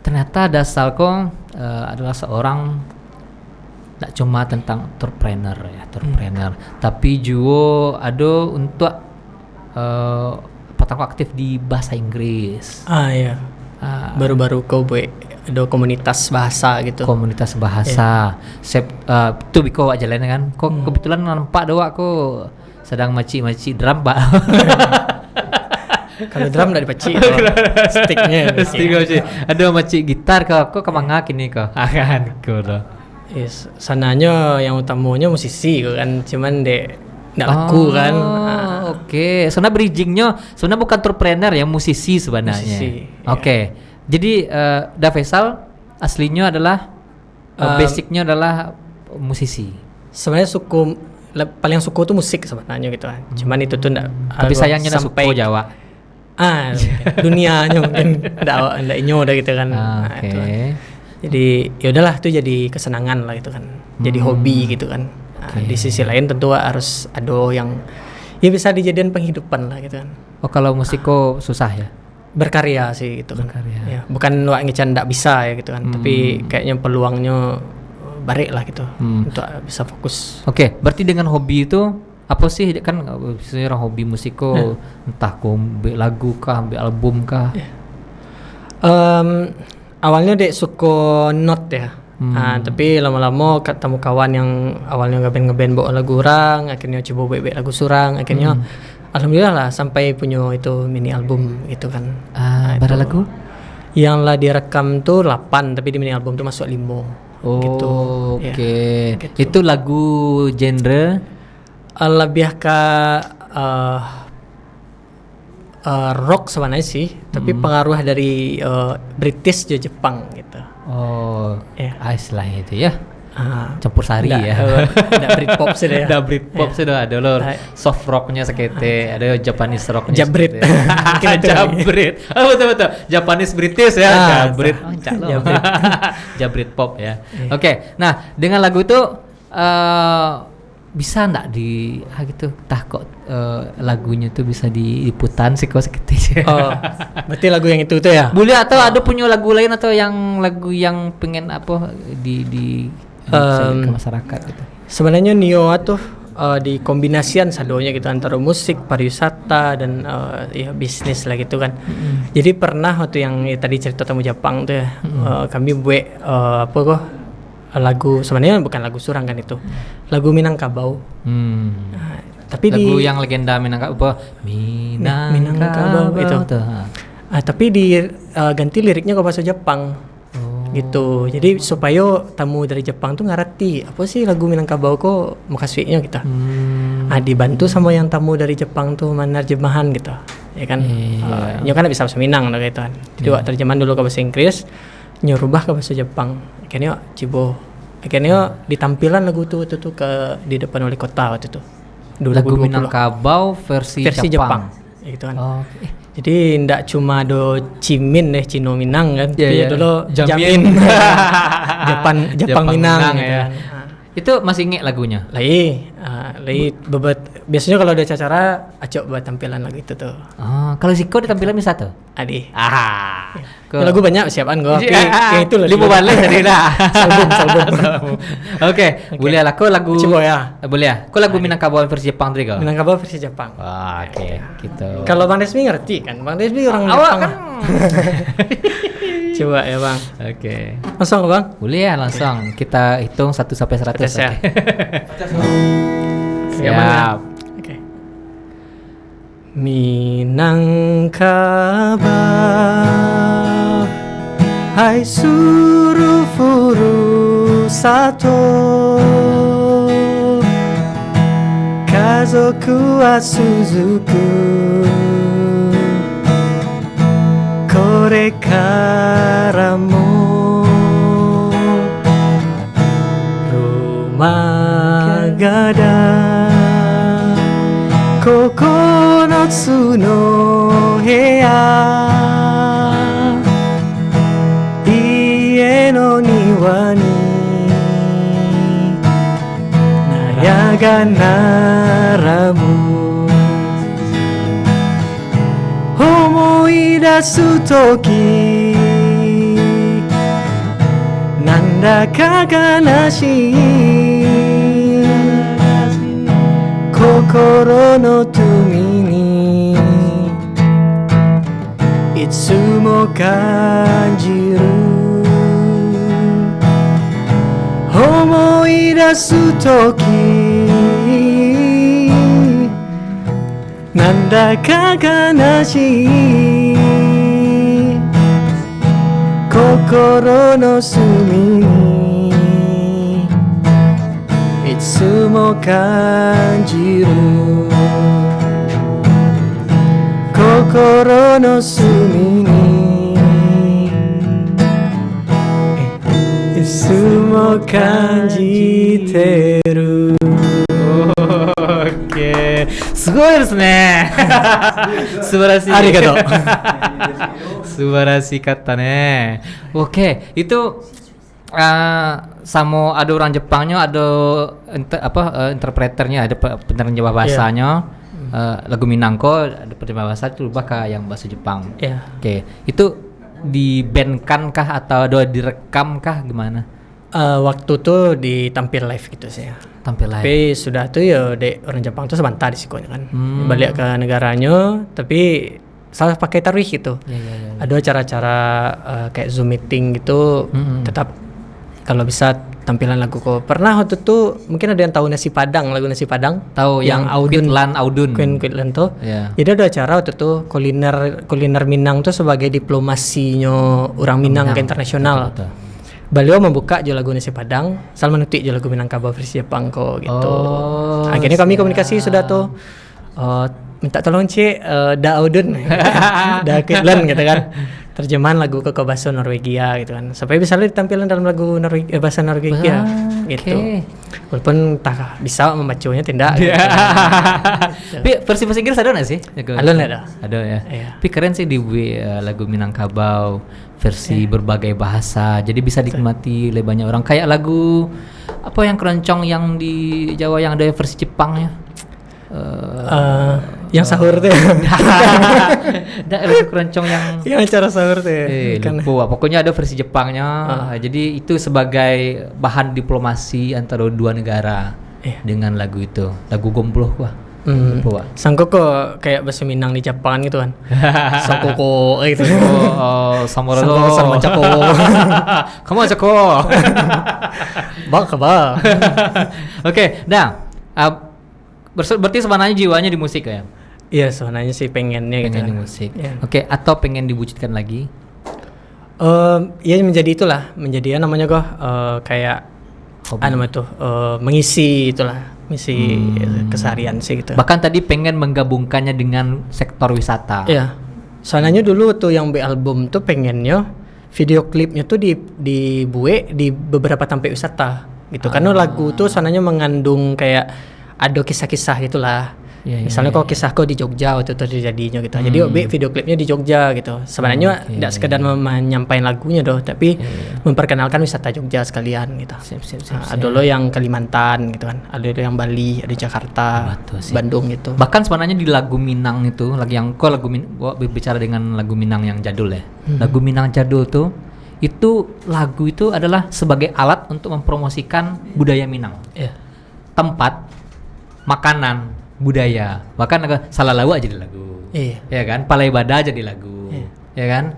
ternyata Dasal kok adalah seorang tak cuma tentang entrepreneur, tapi juga ada untuk aktif di bahasa Inggris. Iya. baru-baru kau buat ada komunitas bahasa gitu. Komunitas bahasa. Tu biko awak jalan kan. Kok kebetulan nampak doa aku sedang maci-maci drum, Pak. Kalau drum enggak dipecik. Sticknya. Ada maci gitar kok kemangak ini kok. Kan kau. Yes, sananya yang utamanya musisi kan, cuman nggak laku kan. Oke. Sebenarnya bridgingnya sebenarnya bukan entrepreneur ya, musisi sebenarnya. Musisi. Oke. Jadi Da Faisal aslinya adalah basicnya adalah musisi. Sebenarnya paling suku tuh musik sebenarnya gitu kan. Cuman itu tuh enggak. Tapi sayangnya enggak suku Jawa. Dunianya mungkin enggak inyo udah gitu kan. Oke. Itu. Jadi ya udahlah tuh jadi kesenangan lah gitu kan. Jadi hobi gitu kan. Di sisi lain tentu harus ada yang ya bisa dijadikan penghidupan lah gitu kan. Oh, kalau musiko susah ya? Berkarya sih gitu kan. Ya, bukan wak ngecan ndak bisa ya gitu kan. Tapi kayaknya peluangnya barik lah gitu untuk bisa fokus. Oke, berarti dengan hobi itu apa sih kan biasanya orang hobi musiko entah ambil lagu kah, ambil album kah? Awalnya dek suka not ya. Tapi lama-lama ketemu kawan yang awalnya ngeband bawa lagu orang, akhirnya coba baik lagu surang, akhirnya alhamdulillah lah sampai punya itu mini album gitu kan. Berapa lagu? Yang lah direkam tuh 8 tapi di mini album tuh masuk 5. Gitu. Oke. Ya, gitu. Itu lagu genre lebih ke rock sebenarnya sih, tapi pengaruh dari British juga Jepang gitu. Istilahnya itu ya. Campur sari ya. Ada Britpop sih ya. Ada Britpop sih ada loh. Soft rocknya sekete, ada Japanese rocknya. Jabrit. Jabrit. Betul. Japanese British ya. Jabrit. Jabrit pop ya. Oke. Nah, dengan lagu itu bisa enggak gitu tah kok lagunya tuh bisa diputan sih kok sekete. Berarti lagu yang itu tuh ya? Boleh atau ada punya lagu lain atau yang lagu yang pengen apa di ke masyarakat gitu. Sebenarnya Nio tuh di kombinasian sadonya gitu antara musik, pariwisata dan ya bisnis lah gitu kan. Jadi pernah waktu yang tadi cerita tamu Jepang tuh ya, kami buat lagu sebenarnya bukan lagu surang kan itu. Lagu Minangkabau. Tapi lagu yang legenda Minangkabau itu. Tapi ganti liriknya ke bahasa Jepang. Gitu. Jadi supaya tamu dari Jepang tuh ngerti apa sih lagu Minangkabau kok makasihnya gitu. Dibantu sama yang tamu dari Jepang tuh menerjemahan gitu. Ya kan. Nyo kan bisa bahasa Minang gitu kan. Jadi terjemahan dulu ke bahasa Inggris, nyo rubah ke bahasa Jepang. Akhirnya akhirnya ditampilan lagu tuh ke di depan wali kota waktu itu. Lagu Minangkabau versi Jepang. Ya gitu kan. Jadi ndak cuma do Cimin Cino Minang kan. Dulu Jamin. Jepang Minang ya. Itu masih inget lagunya? Lai biasanya kalau ada acara acok buat tampilan lagu itu tuh. Kalau Ziko di tampilan bisa tuh? Adi. Lagu banyak siapaan gue. Yang itu lah. 5 balik tadi dah. Album. Oke, boleh lah. Kau lagu. Coba ya. Boleh ya. Kau lagu Minangkabau versi Jepang tadi kau? Minangkabau versi Jepang. Oke, gitu. Kalau Bang Desmi ngerti kan? Bang Desmi orang Jepang. Awak kan. Coba ya Bang. Oke. Langsung Bang? Boleh ya langsung. Kita hitung 1 sampai 100 ya. Siap. Oke. Minangkabau, hai seluruh furusato, kazoku wa suzuku, korekara mo rumagada kokonotsu no heya, ie no niwa ni nayaga narabu, omoidasu toki nandaka kanashii, kokoro no tumi ni itsumo も感じる思い出すときなんだか悲しい心の隅にいつも感じる心の隅にいつも感じてる。Oke, すごいですね。素晴らしい。ありがとう。素晴らしかったね. Oke, itu sama ada orang Jepangnya, ada interpreternya, ada penerjemah bahasanya. Lagu Minangko ada penerjemah bahasa itu berubah ke yang bahasa Jepang. Oke, itu dibandkan kah atau direkam kah gimana? Waktu tuh ditampil live gitu sih ya. Tampil live. Tapi sudah tuh ya orang Jepang tuh sebentar di sikonya kan. Balik ke negaranya tapi salah pakai taruh gitu. Ada acara-acara kayak Zoom meeting gitu tetap kalau bisa tampilan lagu kok. Pernah waktu itu mungkin ada yang tahu lagu nasi Padang. Tahu yang Audun. Queen Quitlan tuh. Jadi ada acara waktu itu kuliner Minang tuh sebagai diplomasinya orang Minang ke internasional. Betul. Beliau membuka je lagu nasi Padang, Salman nutik je lagu Minangkabau versi Jepang kok gitu. Akhirnya kami komunikasi sudah tuh. Minta tolong Cik, da Audun, da Quitlan gitu kan. Terjemahan lagu ke bahasa Norwegia gitu kan. Supaya bisa ditampilkan dalam lagu bahasa Norwegia gitu. Walaupun tak bisa membacanya tidak. Tapi versi bahasa Inggris ada nggak sih? Ada. Ada ya. Tapi keren sih di lagu Minangkabau versi berbagai bahasa. Jadi bisa dinikmati oleh banyak orang. Kayak lagu apa yang keroncong yang di Jawa yang ada versi Jepangnya. Yang sahur tuh. Ada lagu keroncong yang acara sahur tuh. Lupa. Pokoknya ada versi Jepangnya. Jadi itu sebagai bahan diplomasi antara dua negara dengan lagu itu. Lagu gombloh gua. Sangkoko kayak bahasa Minang di Jepang gitu kan. Sangkoko gitu. Samoro sama Cako. Kamu Cako. Ba. Oke, berarti sebenarnya jiwanya di musik ya? Iya, sebenarnya sih pengennya di musik. Oke, atau pengen diwujudkan lagi? Ya menjadi namanya kok kayak mengisi misi keseharian sih gitu. Bahkan tadi pengen menggabungkannya dengan sektor wisata. Iya. Soalnya dulu tuh yang album tuh pengennya video klipnya tuh dibuat di beberapa tempat wisata gitu. Karena lagu tuh soalnya mengandung kayak ada kisah-kisah gitulah. Misalnya kok kisahku di Jogja waktu itu terjadinya gitu. Jadi video klipnya di Jogja gitu. Sebenarnya tidak sekedar menyampaikan lagunya doh, tapi memperkenalkan wisata Jogja sekalian gitu. Ada lo yang Kalimantan gitu kan. Ada yang Bali, ada Jakarta, Bandung gitu. Bahkan sebenarnya di lagu Minang itu, bicara dengan lagu Minang yang jadul ya. Lagu Minang jadul tuh lagu itu adalah sebagai alat untuk mempromosikan budaya Minang. Tempat, makanan, budaya, bahkan Salalawa jadi lagu, ya kan, Palaibada jadi lagu, ya kan,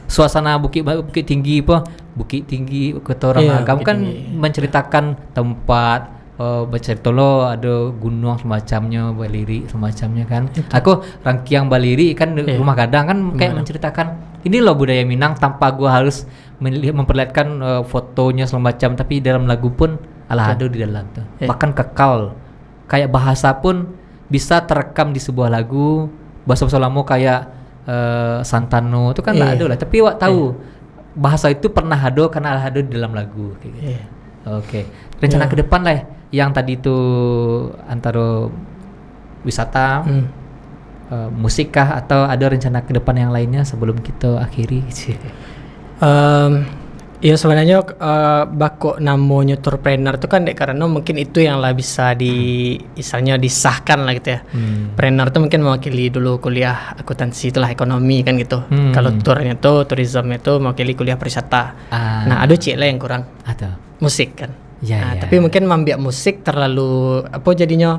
suasana Bukit Tinggi Ketorang Agam kan menceritakan tempat, bercerita lo ada gunung semacamnya, Baliri semacamnya kan. Aku Rangkiang Baliri kan rumah gadang kan kayak menceritakan ini loh budaya Minang tanpa gua harus memperlihatkan fotonya semacam, tapi dalam lagu pun ada di dalam tuh. Bahkan kekal. Kayak bahasa pun bisa terekam di sebuah lagu. Bahasa Lamo kayak Santano itu kan ada lah. Tapi wak tahu bahasa itu pernah ada karena ada di dalam lagu kayak gitu. Oke. Rencana ke depan lah yang tadi itu antara wisata, musik kah atau ada rencana ke depan yang lainnya sebelum kita akhiri? Ya sebenarnya bako namanya entrepreneur itu kan karena mungkin itu yang lah bisa misalnya disahkan lah gitu ya. Trainer itu mungkin mewakili dulu kuliah akuntansi itulah ekonomi kan gitu. Kalau turnya itu tourism itu mewakili kuliah pariwisata. Nah ada cik lah yang kurang. Musik kan. Tapi mungkin membiak musik terlalu jadinya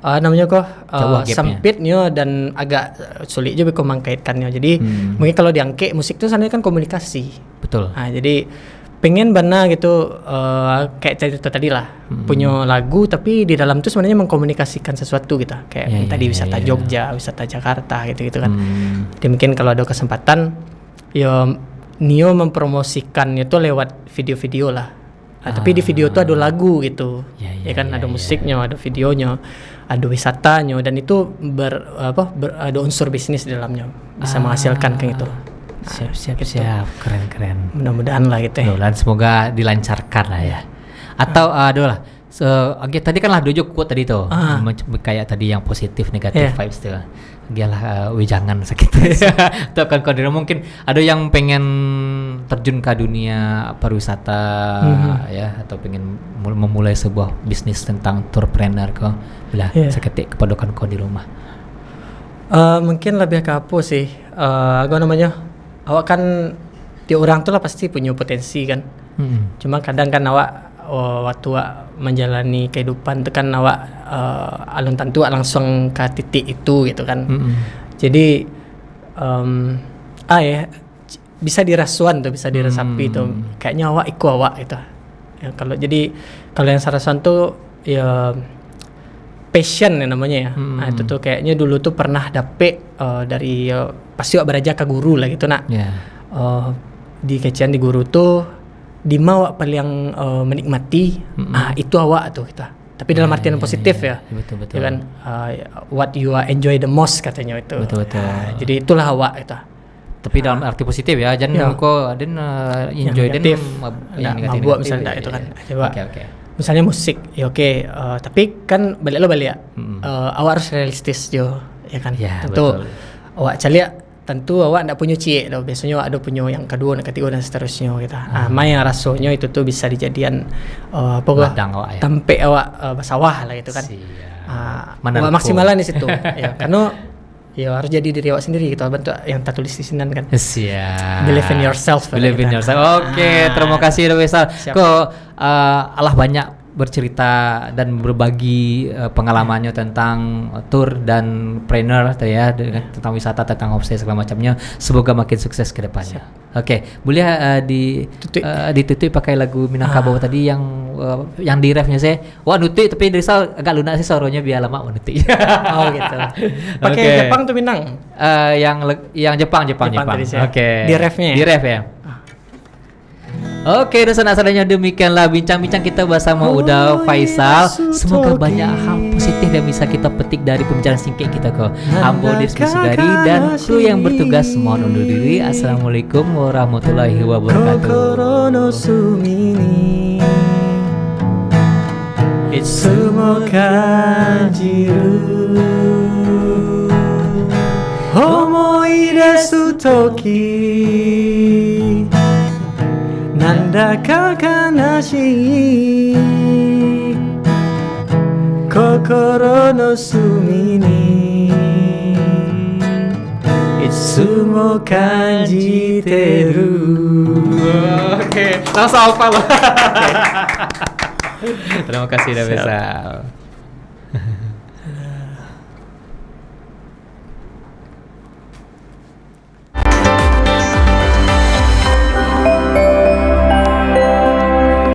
namanya kok Jauh gapnya. sempitnya dan agak sulit juga kok mengkaitkannya. Jadi mungkin kalau diangke musik itu sebenarnya kan komunikasi. Betul. Nah, jadi pengen bana gitu kayak cerita tadi lah punya lagu tapi di dalam tuh sebenarnya mengkomunikasikan sesuatu gitu kayak tadi wisata Jogja, wisata Jakarta gitu kan. Jadi mungkin kalau ada kesempatan ya Nio mempromosikannya tuh lewat video-video lah. Tapi di video tuh ada lagu gitu. Ya kan ada musiknya, ada videonya, ada wisatanya dan itu ada unsur bisnis di dalamnya. Bisa menghasilkan kayak gitu. Siap, keren. Mudah-mudahan lah gitu ya. Mudah-mudahan semoga dilancarkan lah ya. Atau tadi kan lah dojo quote tadi tuh, kayak tadi yang positif negatif vibes tuh. Gialah jangan sakit. Atau kan kalau mungkin ada yang pengen terjun ke dunia pariwisata ya atau pengen memulai sebuah bisnis tentang tourpreneur kok. Bila seketik kepadokan kau di rumah. Mungkin lebih ke apa sih? Apa namanya? Awak kan tiap orang tuh lah pasti punya potensi kan. Cuma kadang kan awak waktu awak menjalani kehidupan tuh kan awak alun tentu langsung ke titik itu gitu kan. Jadi bisa dirasuan tuh, bisa diresapi tuh. Kayaknya awak ikut awak itu. Ya, kalau yang sarasan tuh ya passion ya namanya ya. Nah, itu tuh kayaknya dulu tuh pernah dapet dari pasti awak belajar ke guru lah gitu nak. Di kecian di guru tuh di mana awak paling menikmati itu awak tuh kita. Tapi dalam artian positif ya. Betul. Ya kan what you enjoy the most katanya itu. Betul. Jadi itulah awak itu. Tapi dalam arti positif ya, jangan kok enjoy dan yang negatif misalnya itu kan. Coba. Oke. Misalnya musik, ya oke. Tapi kan balik ya. Awak harus realistis jo, ya kan. Ya, tentu betul. awak celia, tentu awak ndak punya cie, biasanya awak ada punya yang kedua, yang ketiga dan seterusnya gitu. Yang rasanya itu tuh bisa dijadian tempe awak basawah lah gitu kan. Awak maksimalan di situ, ya. Karena ya harus jadi diri awak sendiri gitu, bentuk yang tak tulis di sini kan. Siap. Believe in yourself. Oke, terima kasih Dr. Faisal. Kok Allah banyak bercerita dan berbagi pengalamannya tentang tour dan trainer ya, tentang wisata, tentang homestay segala macamnya. Semoga makin sukses ke depannya. Oke, boleh ditutup pakai lagu Minangkabau tadi yang di refnya saya. Wah, nuti tapi Rizal agak lunak sih suaranya biar lama nuti. Oh gitu. Pakai Jepang tuh Minang. Yang Jepang. Oke. Di refnya. Di ref ya. Oke, dosen asalnya demikianlah bincang-bincang kita bersama Uda Faisal. Semoga banyak hal positif yang bisa kita petik dari pembicaraan singkat kita kok. Ambo Desmi Sugari dan kru yang bertugas mohon undur diri. Assalamualaikum warahmatullahi wabarakatuh. Nandaka kanashi kokoro no sumi ni itsumo kanjiteru. Oke, langsung hafal. Terima kasih Dr. Faisal.